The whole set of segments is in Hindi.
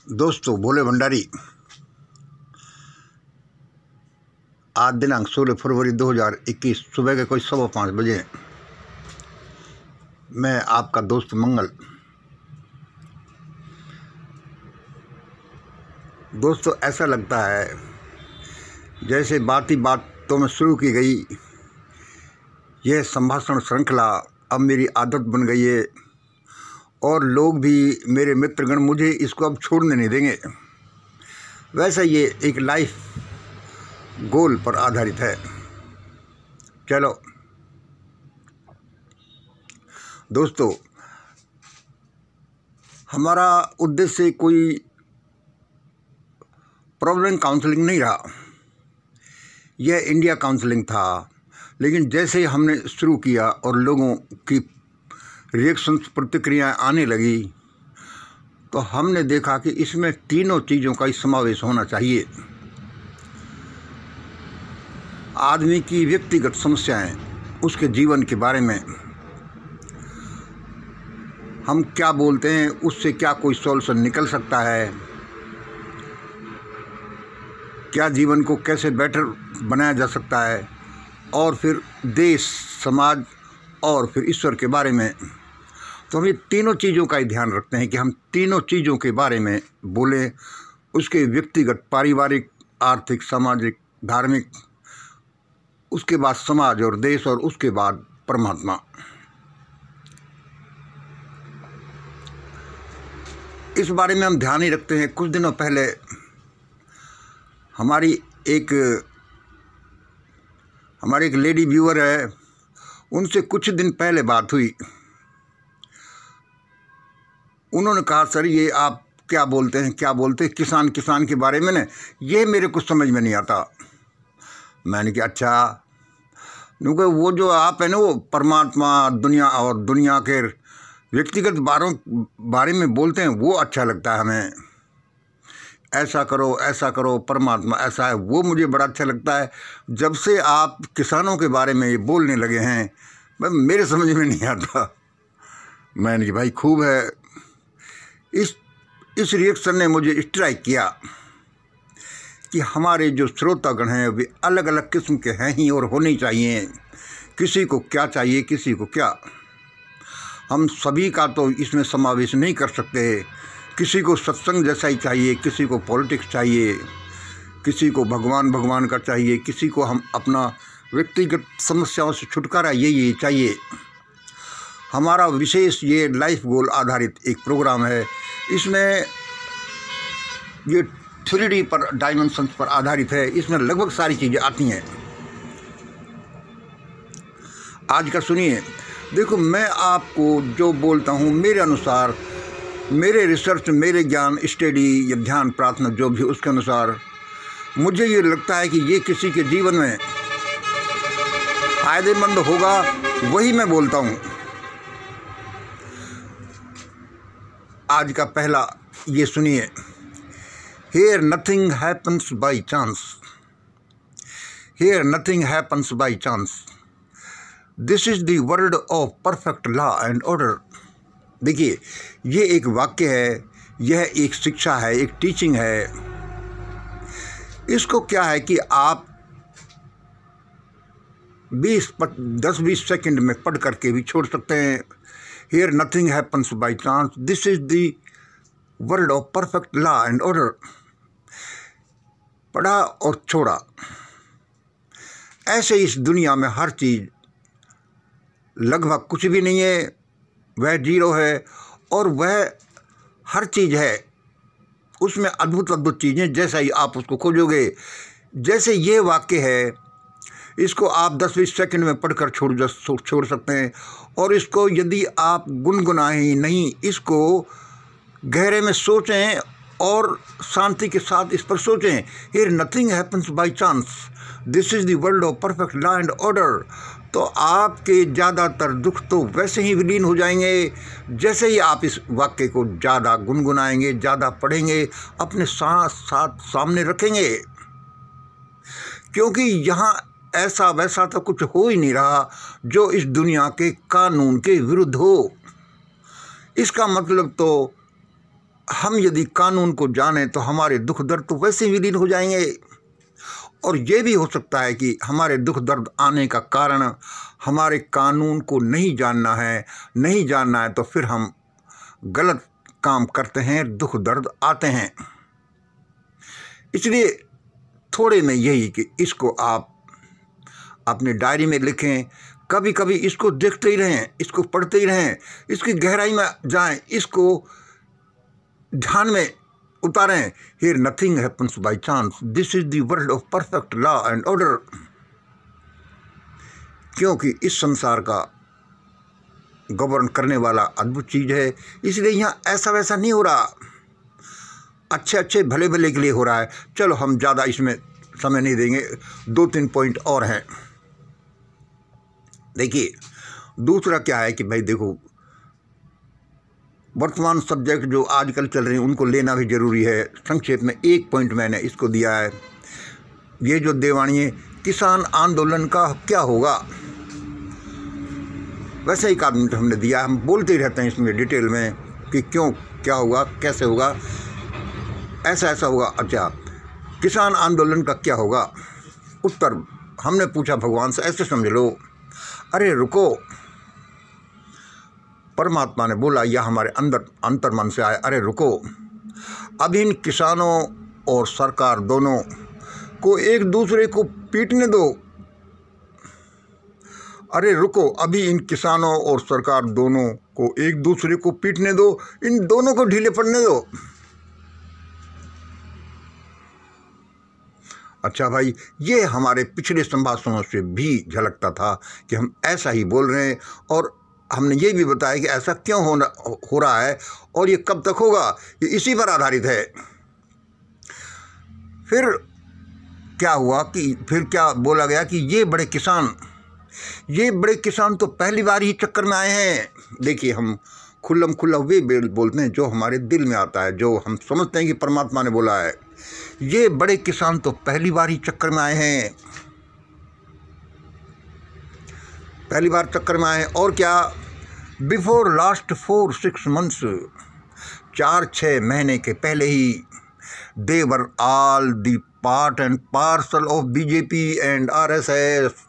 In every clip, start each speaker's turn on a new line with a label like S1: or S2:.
S1: दोस्तों, भोले भंडारी। आज दिनांक 16 फरवरी 2021 सुबह के कोई 5:15 बजे मैं आपका दोस्त मंगल। दोस्तों, ऐसा लगता है जैसे बात ही बातों में शुरू की गई यह संभाषण श्रृंखला अब मेरी आदत बन गई है और लोग भी, मेरे मित्रगण, मुझे इसको अब छोड़ने नहीं देंगे। वैसे ये एक लाइफ गोल पर आधारित है। चलो दोस्तों, हमारा उद्देश्य कोई प्रॉब्लम काउंसलिंग नहीं रहा, यह इंडिया काउंसलिंग था। लेकिन जैसे ही हमने शुरू किया और लोगों की रिएक्शंस, प्रतिक्रियाएं आने लगी, तो हमने देखा कि इसमें तीनों चीज़ों का ही समावेश होना चाहिए। आदमी की व्यक्तिगत समस्याएं, उसके जीवन के बारे में हम क्या बोलते हैं, उससे क्या कोई सॉल्यूशन निकल सकता है, क्या जीवन को कैसे बेटर बनाया जा सकता है, और फिर देश, समाज और फिर ईश्वर के बारे में। तो हम ये तीनों चीज़ों का ही ध्यान रखते हैं कि हम तीनों चीज़ों के बारे में बोलें, उसके व्यक्तिगत, पारिवारिक, आर्थिक, सामाजिक, धार्मिक, उसके बाद समाज और देश, और उसके बाद परमात्मा। इस बारे में हम ध्यान ही रखते हैं। कुछ दिनों पहले हमारी एक लेडी व्यूअर है, उनसे कुछ दिन पहले बात हुई। उन्होंने कहा, सर ये आप क्या बोलते हैं किसान के बारे में ना, ये मेरे कुछ समझ में नहीं आता। मैंने कहा अच्छा, क्योंकि वो जो आप है ना, वो परमात्मा, दुनिया और दुनिया के व्यक्तिगत बारे में बोलते हैं, वो अच्छा लगता है हमें। ऐसा करो, परमात्मा ऐसा है, वो मुझे बड़ा अच्छा लगता है। जब से आप किसानों के बारे में ये बोलने लगे हैं, मेरे समझ में नहीं आता। मैंने कहा भाई खूब है। इस रिएक्शन ने मुझे स्ट्राइक किया कि हमारे जो श्रोतागण हैं वे अलग अलग किस्म के हैं ही, और होने चाहिए। किसी को क्या चाहिए, किसी को क्या, हम सभी का तो इसमें समावेश नहीं कर सकते। किसी को सत्संग जैसा ही चाहिए, किसी को पॉलिटिक्स चाहिए, किसी को भगवान का चाहिए, किसी को हम अपना व्यक्तिगत समस्याओं से छुटकारा ये चाहिए। हमारा विशेष ये लाइफ गोल आधारित एक प्रोग्राम है। इसमें ये 3D पर, डायमेंशंस पर आधारित है। इसमें लगभग सारी चीज़ें आती हैं। आज का सुनिए। देखो, मैं आपको जो बोलता हूँ, मेरे अनुसार, मेरे रिसर्च, मेरे ज्ञान, स्टडी या ध्यान, प्रार्थना, जो भी, उसके अनुसार मुझे ये लगता है कि ये किसी के जीवन में फायदेमंद होगा, वही मैं बोलता हूँ। आज का पहला ये सुनिए। Here nothing happens by chance. Here nothing happens by chance. This is the world of perfect law and order. देखिए, ये एक वाक्य है, यह एक शिक्षा है, एक टीचिंग है। इसको क्या है कि आप 10-20 सेकंड में पढ़ करके भी छोड़ सकते हैं। Here nothing happens by chance. This is the world of perfect law and order. पढ़ा और छोड़ा। ऐसे इस दुनिया में हर चीज़, लगभग कुछ भी नहीं है, वह जीरो है, और वह हर चीज़ है, उसमें अद्भुत चीज़ें, जैसा ही आप उसको खोजोगे। जैसे ये वाक्य है, इसको आप 10-20 सेकंड में पढ़कर छोड़ सकते हैं। और इसको यदि आप गुनगुनाएं ही नहीं, इसको गहरे में सोचें और शांति के साथ इस पर सोचें। Here nothing happens by chance. This is the world of perfect law and order. तो आपके ज़्यादातर दुख तो वैसे ही विलीन हो जाएंगे जैसे ही आप इस वाक्य को ज़्यादा गुनगुनाएंगे, ज़्यादा पढ़ेंगे, अपने साथ सामने रखेंगे। क्योंकि यहाँ ऐसा वैसा तो कुछ हो ही नहीं रहा जो इस दुनिया के कानून के विरुद्ध हो। इसका मतलब तो हम यदि कानून को जानें तो हमारे दुख दर्द तो वैसे ही विलीन हो जाएंगे। और ये भी हो सकता है कि हमारे दुख दर्द आने का कारण हमारे कानून को नहीं जानना है तो फिर हम गलत काम करते हैं, दुख दर्द आते हैं। इसलिए थोड़े में यही कि इसको आप अपनी डायरी में लिखें, कभी कभी इसको देखते ही रहें, इसको पढ़ते ही रहें, इसकी गहराई में जाएं, इसको ध्यान में उतारें। Here nothing happens by chance, this is the world of perfect law and order. क्योंकि इस संसार का गवर्न करने वाला अद्भुत चीज़ है, इसलिए यहाँ ऐसा वैसा नहीं हो रहा, अच्छे भले भले के लिए हो रहा है। चलो हम ज़्यादा इसमें समय नहीं देंगे, 2-3 पॉइंट और हैं। देखिए दूसरा क्या है कि भाई देखो, वर्तमान सब्जेक्ट जो आजकल चल रहे हैं उनको लेना भी ज़रूरी है। संक्षेप में एक पॉइंट मैंने इसको दिया है, ये जो देवाणीय किसान आंदोलन का क्या होगा। वैसे एक आदमी तो हमने दिया, हम बोलते ही रहते हैं इसमें डिटेल में कि क्यों, क्या होगा, कैसे होगा, ऐसा होगा। अच्छा, किसान आंदोलन का क्या होगा? उत्तर हमने पूछा भगवान से, ऐसे समझ लो, अरे रुको, परमात्मा ने बोला या हमारे अंदर अंतर्मन से आया, अरे रुको, अब इन किसानों और सरकार दोनों को एक दूसरे को पीटने दो। अरे रुको, अभी इन किसानों और सरकार दोनों को एक दूसरे को पीटने दो, इन दोनों को ढीले पड़ने दो। अच्छा भाई, ये हमारे पिछले संभाषणों से भी झलकता था कि हम ऐसा ही बोल रहे हैं, और हमने ये भी बताया कि ऐसा क्यों हो रहा है और ये कब तक होगा, ये इसी पर आधारित है। फिर क्या हुआ कि फिर क्या बोला गया कि ये बड़े किसान तो पहली बार ही चक्कर में आए हैं। देखिए, हम खुल्लम खुल्ला वे बोलते हैं जो हमारे दिल में आता है, जो हम समझते हैं कि परमात्मा ने बोला है। ये बड़े किसान तो पहली बार ही चक्कर में आए हैं, पहली बार चक्कर में आए हैं। और क्या, बिफोर लास्ट 4-6 मंथ्स, 4-6 महीने के पहले ही, they were all the part and parcel of BJP and RSS.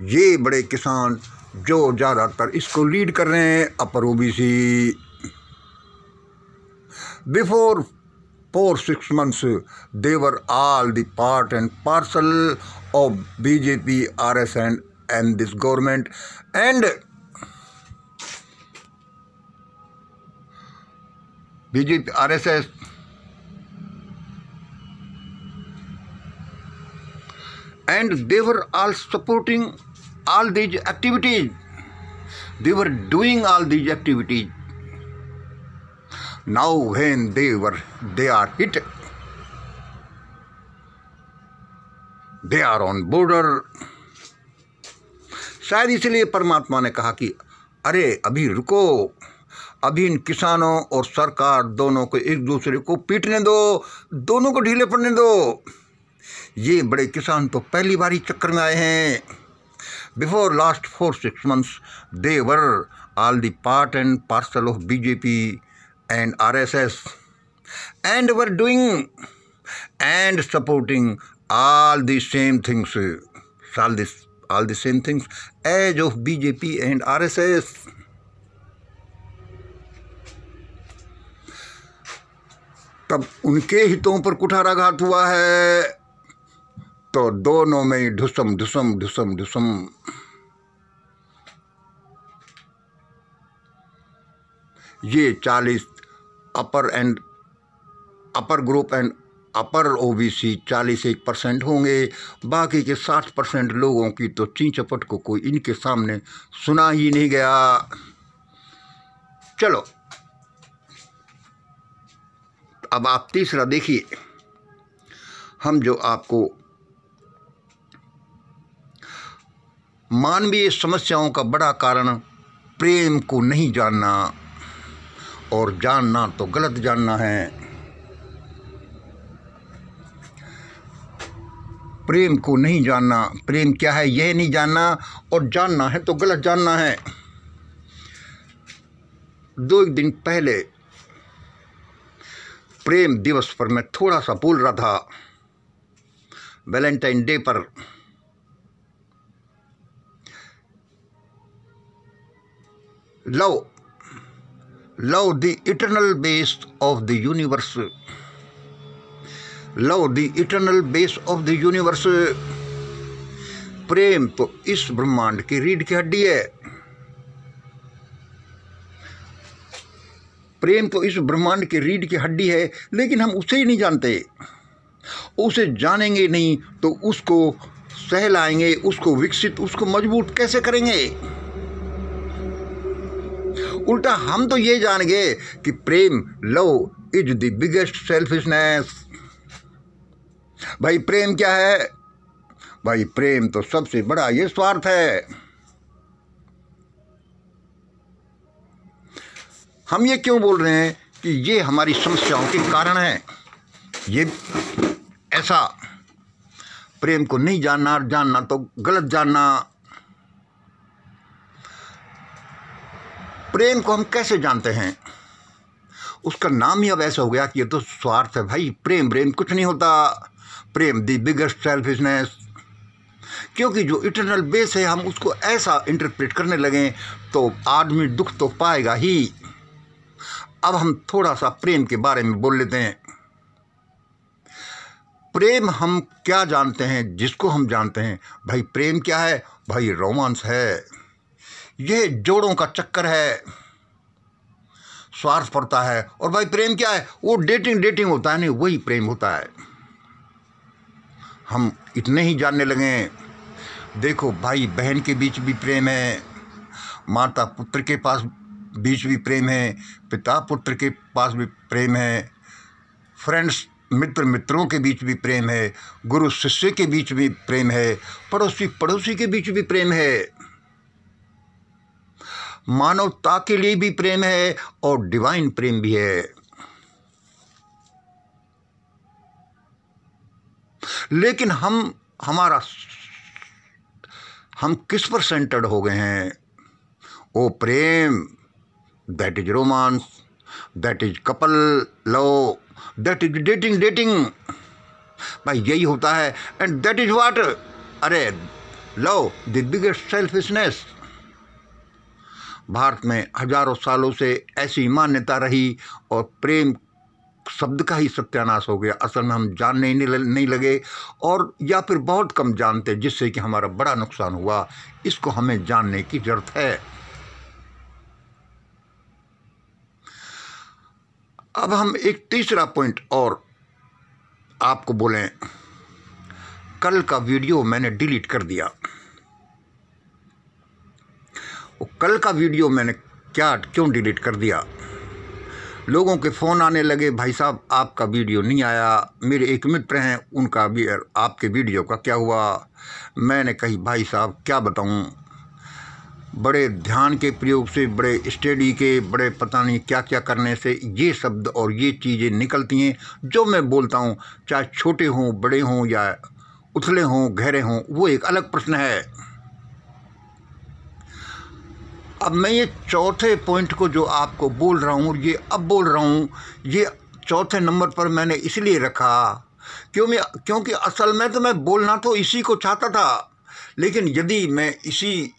S1: ये बड़े किसान जो ज़्यादातर इसको लीड कर रहे हैं, अपर OBC. Before 4-6 months, they were all the part and parcel of BJP, RS and this government, and BJP, RSS, and they were all supporting all these activities. They were doing all these activities. Now when they are hit, they are on border. शायद इसलिए परमात्मा ने कहा कि अरे अभी रुको, अभी इन किसानों और सरकार दोनों को एक दूसरे को पीटने दो, दोनों को ढीले पड़ने दो। ये बड़े किसान तो पहली बार ही चक्कर में आए हैं। Before last 4-6 months, they were all the part and parcel of BJP and RSS, and were doing and supporting all the same things, all the same things as of BJP and RSS. तब उनके हितों पर कुठाराघात हुआ है, तो दोनों में ढुसम ढुसम ढुसम ढुसम। ये 40 अपर ग्रुप एंड अपर ओबीसी 41% होंगे, बाकी के 60% लोगों की तो चींचपट को कोई इनके सामने सुना ही नहीं गया। चलो अब आप तीसरा देखिए। हम जो आपको मानवीय समस्याओं का बड़ा कारण प्रेम को नहीं जानना, और जानना तो गलत जानना है। प्रेम को नहीं जानना, प्रेम क्या है यह नहीं जानना, और जानना है तो गलत जानना है। 2 दिन पहले प्रेम दिवस पर मैं थोड़ा सा बोल रहा था, वैलेंटाइन डे पर। Love the eternal base of the universe, love the eternal base of the universe. प्रेम तो इस ब्रह्मांड की रीढ़ की हड्डी है, प्रेम तो इस ब्रह्मांड की रीढ़ की हड्डी है, लेकिन हम उसे ही नहीं जानते। उसे जानेंगे नहीं तो उसको सहलाएंगे, उसको विकसित, उसको मजबूत कैसे करेंगे? उल्टा हम तो ये जान गए कि प्रेम, love is the biggest selfishness. भाई प्रेम क्या है? भाई प्रेम तो सबसे बड़ा ये स्वार्थ है। हम ये क्यों बोल रहे हैं कि ये हमारी समस्याओं के कारण है? ये ऐसा प्रेम को नहीं जानना, जानना तो गलत जानना। प्रेम को हम कैसे जानते हैं? उसका नाम ही अब ऐसा हो गया कि ये तो स्वार्थ है। भाई प्रेम कुछ नहीं होता। प्रेम दी बिगेस्ट सेल्फिशनेस। क्योंकि जो इटर्नल बेस है, हम उसको ऐसा इंटरप्रेट करने लगे तो आदमी दुख तो पाएगा ही। अब हम थोड़ा सा प्रेम के बारे में बोल लेते हैं। प्रेम हम क्या जानते हैं? जिसको हम जानते हैं, भाई प्रेम क्या है? भाई रोमांस है, यह जोड़ों का चक्कर है, स्वार्थ पड़ता है। और भाई प्रेम क्या है? वो डेटिंग होता है, नहीं वही प्रेम होता है। हम इतने ही जानने लगे। देखो भाई बहन के बीच भी प्रेम है, माता पुत्र के पास बीच भी प्रेम है, पिता पुत्र के पास भी प्रेम है, फ्रेंड्स मित्रों के बीच भी प्रेम है, गुरु शिष्य के बीच भी प्रेम है, पड़ोसी के बीच भी प्रेम है, मानवता के लिए भी प्रेम है और डिवाइन प्रेम भी है। लेकिन हम किस पर सेंटर्ड हो गए हैं? ओ प्रेम, that is romance, that is couple love, that is dating. भाई यही होता है। And that is what? अरे love the biggest selfishness. Bharat में हजारों सालों से ऐसी मान्यता रही और प्रेम शब्द का ही सत्यानाश हो गया। असल में हम जानने ही नहीं लगे, और या फिर बहुत कम जानते, जिससे कि हमारा बड़ा नुकसान हुआ। इसको हमें जानने की जरूरत है। अब हम एक तीसरा पॉइंट और आपको बोलें। कल का वीडियो मैंने डिलीट कर दिया। कल का वीडियो मैंने क्यों डिलीट कर दिया? लोगों के फ़ोन आने लगे, भाई साहब आपका वीडियो नहीं आया। मेरे एक मित्र हैं, उनका भी आपके वीडियो का क्या हुआ? मैंने कही भाई साहब क्या बताऊं, बड़े ध्यान के प्रयोग से, बड़े स्टडी के, बड़े पता नहीं क्या क्या करने से ये शब्द और ये चीज़ें निकलती हैं जो मैं बोलता हूं। चाहे छोटे हों, बड़े हों, या उथले हों, गहरे हों, वो एक अलग प्रश्न है। अब मैं ये चौथे पॉइंट को जो आपको बोल रहा हूँ, ये अब बोल रहा हूँ, ये चौथे नंबर पर मैंने इसलिए रखा क्योंकि असल में तो मैं बोलना तो इसी को चाहता था। लेकिन यदि मैं इसी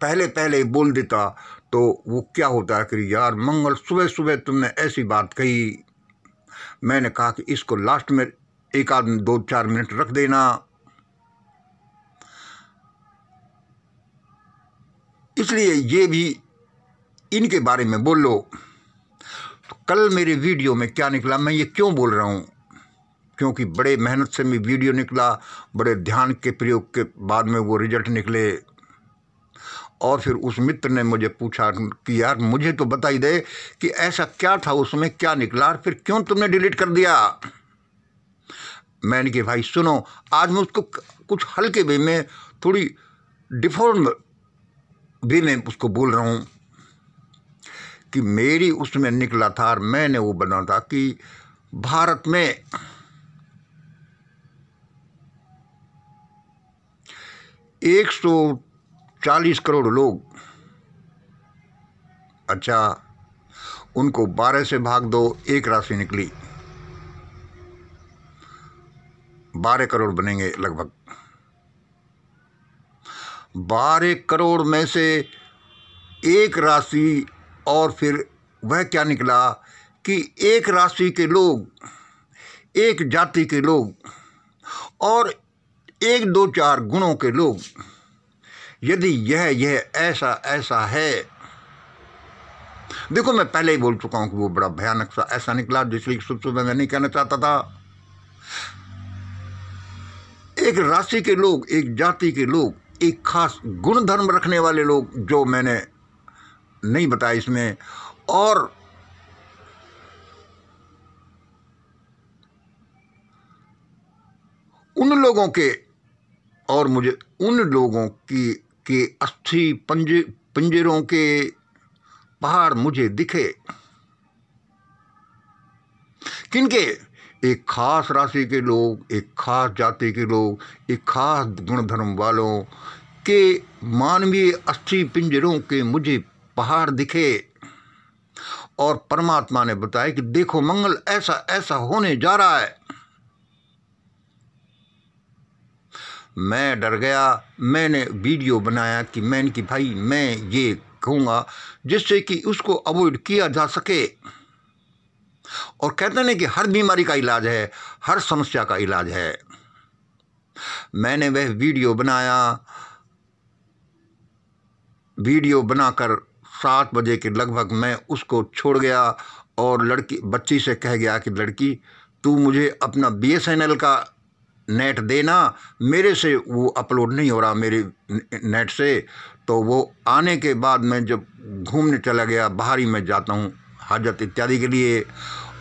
S1: पहले बोल देता तो वो क्या होता है कि यार मंगल सुबह तुमने ऐसी बात कही। मैंने कहा कि इसको लास्ट में एक आध 2-4 मिनट रख देना। इसलिए ये भी इनके बारे में बोल लो। तो कल मेरे वीडियो में क्या निकला, मैं ये क्यों बोल रहा हूँ? क्योंकि बड़े मेहनत से मैं वीडियो निकला, बड़े ध्यान के प्रयोग के बाद में वो रिजल्ट निकले। और फिर उस मित्र ने मुझे पूछा कि यार मुझे तो बता ही दे कि ऐसा क्या था उसमें, क्या निकला, और फिर क्यों तुमने डिलीट कर दिया? मैंने कहा भाई सुनो, आज मैं उसको कुछ हल्के वे में, थोड़ी डिफॉर्म वे में उसको बोल रहा हूँ कि मेरी उसमें निकला था, और मैंने वो बना था कि भारत में 140 करोड़ लोग, अच्छा उनको 12 से भाग दो, एक राशि निकली, 12 करोड़ बनेंगे लगभग। 12 करोड़ में से एक राशि, और फिर वह क्या निकला कि एक राशि के लोग, एक जाति के लोग और 1 2 4 गुणों के लोग, यदि यह ऐसा ऐसा है, देखो मैं पहले ही बोल चुका हूं कि वो बड़ा भयानक सा ऐसा निकला, जिसलिए सुबह मैं नहीं कहना चाहता था। एक राशि के लोग, एक जाति के लोग, एक खास गुण धर्म रखने वाले लोग, जो मैंने नहीं बताया इसमें, और उन लोगों के, और मुझे उन लोगों के अस्थि पिंजरों के पहाड़ मुझे दिखे। किनके? एक खास राशि के लोग, एक खास जाति के लोग, एक खास गुण धर्म वालों के मानवीय अस्थि पिंजरों के मुझे पहाड़ दिखे। और परमात्मा ने बताया कि देखो मंगल ऐसा ऐसा होने जा रहा है। मैं डर गया, मैंने वीडियो बनाया कि मैंने कि भाई मैं ये कहूँगा जिससे कि उसको अवॉइड किया जा सके। और कहते हैं कि हर बीमारी का इलाज है, हर समस्या का इलाज है। मैंने वह वीडियो बनाया, वीडियो बनाकर 7 बजे के लगभग मैं उसको छोड़ गया और बच्ची से कह गया कि लड़की तू मुझे अपना BSNL का नेट देना, मेरे से वो अपलोड नहीं हो रहा मेरे नेट से। तो वो आने के बाद मैं जब घूमने चला गया, बाहर ही मैं जाता हूँ हाजत इत्यादि के लिए,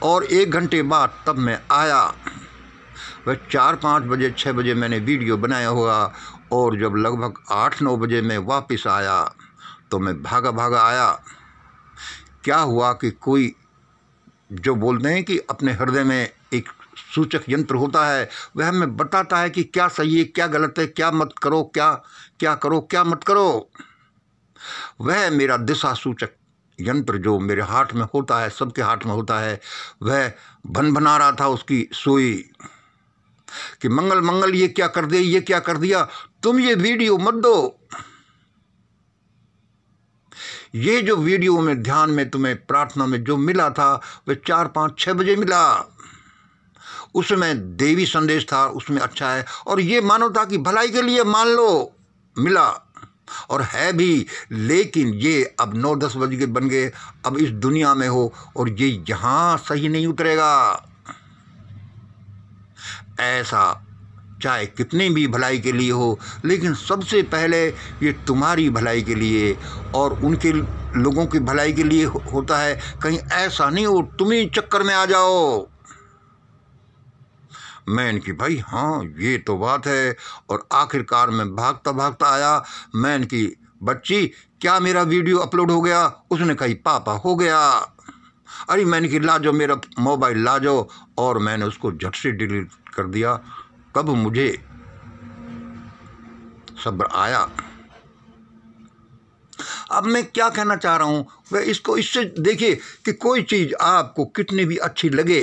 S1: और 1 घंटे बाद तब मैं आया। वह 4-5 बजे 6 बजे मैंने वीडियो बनाया होगा, और जब लगभग 8-9 बजे मैं वापस आया तो मैं भागा भागा आया। क्या हुआ कि कोई, जो बोलते हैं कि अपने हृदय में एक सूचक यंत्र होता है, वह हमें बताता है कि क्या सही है, क्या गलत है, क्या मत करो, क्या करो, क्या मत करो। वह मेरा दिशा सूचक यंत्र जो मेरे हाथ में होता है, सबके हाथ में होता है, वह भन रहा था उसकी सुई कि मंगल मंगल ये क्या कर दिया, ये क्या कर दिया, तुम ये वीडियो मत दो। ये जो वीडियो में ध्यान में तुम्हें प्रार्थना में जो मिला था वह 4-5-6 बजे मिला। उसमें देवी संदेश था, उसमें अच्छा है, और ये मानवता की भलाई के लिए मान लो मिला, और है भी। लेकिन ये अब 9-10 बज के बन गए, अब इस दुनिया में हो, और ये यहाँ सही नहीं उतरेगा। ऐसा चाहे कितनी भी भलाई के लिए हो, लेकिन सबसे पहले ये तुम्हारी भलाई के लिए और उनके लोगों की भलाई के लिए होता है। कहीं ऐसा नहीं हो तुम ही चक्कर में आ जाओ। मैंने कि भाई हाँ ये तो बात है। और आखिरकार मैं भागता भागता आया। मैंने कि बच्ची क्या मेरा वीडियो अपलोड हो गया? उसने कही पापा हो गया। अरे मैंने कि ला जाओ मेरा मोबाइल ला जाओ, और मैंने उसको झट से डिलीट कर दिया। कब मुझे सब्र आया। अब मैं क्या कहना चाह रहा हूं, वह इसको इससे देखिए कि कोई चीज़ आपको कितनी भी अच्छी लगे,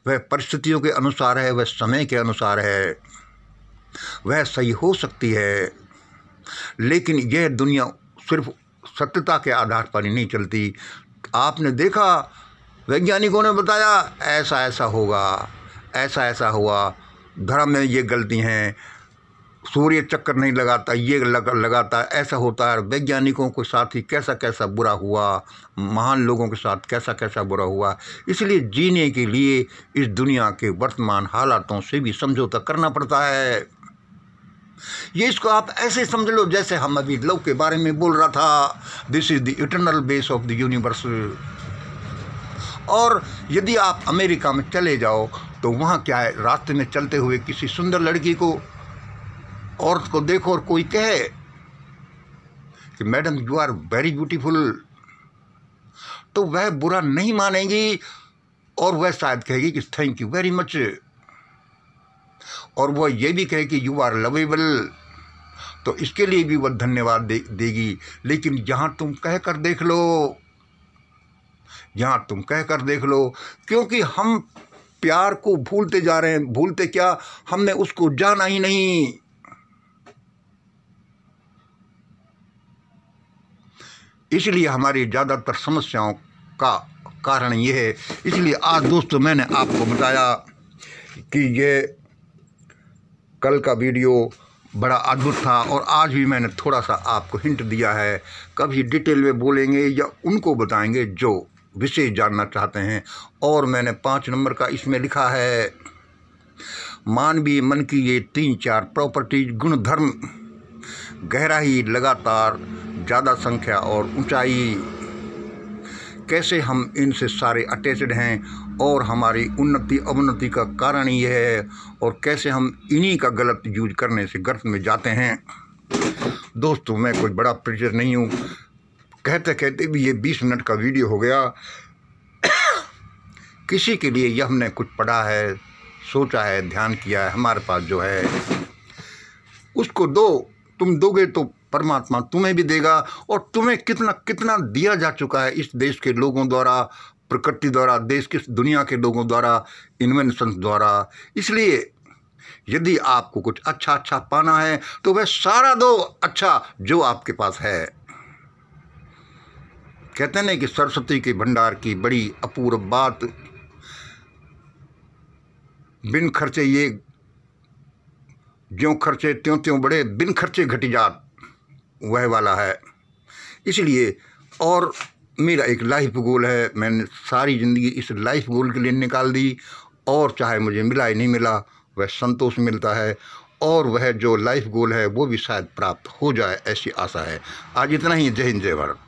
S1: वह परिस्थितियों के अनुसार है, वह समय के अनुसार है, वह सही हो सकती है। लेकिन यह दुनिया सिर्फ सत्यता के आधार पर ही नहीं चलती। आपने देखा वैज्ञानिकों ने बताया ऐसा ऐसा होगा, ऐसा ऐसा हुआ, धर्म में ये गलती हैं, सूर्य चक्कर नहीं लगाता, ये लगाता, ऐसा होता है। वैज्ञानिकों के साथ ही कैसा कैसा बुरा हुआ, महान लोगों के साथ कैसा कैसा बुरा हुआ। इसलिए जीने के लिए इस दुनिया के वर्तमान हालातों से भी समझौता करना पड़ता है। ये इसको आप ऐसे समझ लो जैसे हम अभी लव के बारे में बोल रहा था, this is the eternal base of the universe. और यदि आप अमेरिका में चले जाओ तो वहाँ क्या है, रास्ते में चलते हुए किसी सुंदर लड़की को, औरत को देखो और कोई कहे कि madam you are very beautiful, तो वह बुरा नहीं मानेगी और वह शायद कहेगी कि थैंक यू वेरी मच, और वह ये भी कहे कि यू आर लवेबल, तो इसके लिए भी वह धन्यवाद देगी। लेकिन यहाँ तुम कह कर देख लो, यहाँ तुम कह कर देख लो, क्योंकि हम प्यार को भूलते जा रहे हैं। भूलते क्या, हमने उसको जाना ही नहीं। इसलिए हमारी ज़्यादातर समस्याओं का कारण ये है। इसलिए आज दोस्तों मैंने आपको बताया कि ये कल का वीडियो बड़ा अद्भुत था, और आज भी मैंने थोड़ा सा आपको हिंट दिया है। कभी डिटेल में बोलेंगे या उनको बताएंगे जो विशेष जानना चाहते हैं। और मैंने 5 नंबर का इसमें लिखा है, मानवीय मन की ये 3-4 प्रॉपर्टीज, गुण धर्म, गहराई, लगातार, ज़्यादा संख्या और ऊंचाई, कैसे हम इनसे सारे अटैचड हैं और हमारी उन्नति अवनति का कारण ये है, और कैसे हम इन्हीं का गलत यूज करने से गर्त में जाते हैं। दोस्तों मैं कोई बड़ा प्रीचर नहीं हूँ, कहते कहते भी ये 20 मिनट का वीडियो हो गया। किसी के लिए यह हमने कुछ पढ़ा है, सोचा है, ध्यान किया है, हमारे पास जो है उसको दो। तुम दोगे तो परमात्मा तुम्हें भी देगा, और तुम्हें कितना कितना दिया जा चुका है इस देश के लोगों द्वारा, प्रकृति द्वारा, देश की दुनिया के लोगों द्वारा, इन्वेंशन द्वारा। इसलिए यदि आपको कुछ अच्छा अच्छा पाना है तो वह सारा दो अच्छा जो आपके पास है। कहते हैं कि सरस्वती के भंडार की बड़ी अपूर्व बात, बिन खर्चे ये ज्यों खर्चे त्यों त्यों बढ़े, बिन खर्चे घटी जात, वह वाला है। इसलिए और मेरा एक लाइफ गोल है, मैंने सारी ज़िंदगी इस लाइफ गोल के लिए निकाल दी, और चाहे मुझे मिला ही नहीं मिला वह संतोष मिलता है, और वह जो लाइफ गोल है वो भी शायद प्राप्त हो जाए, ऐसी आशा है। आज इतना ही। जय हिंद, जय भारत।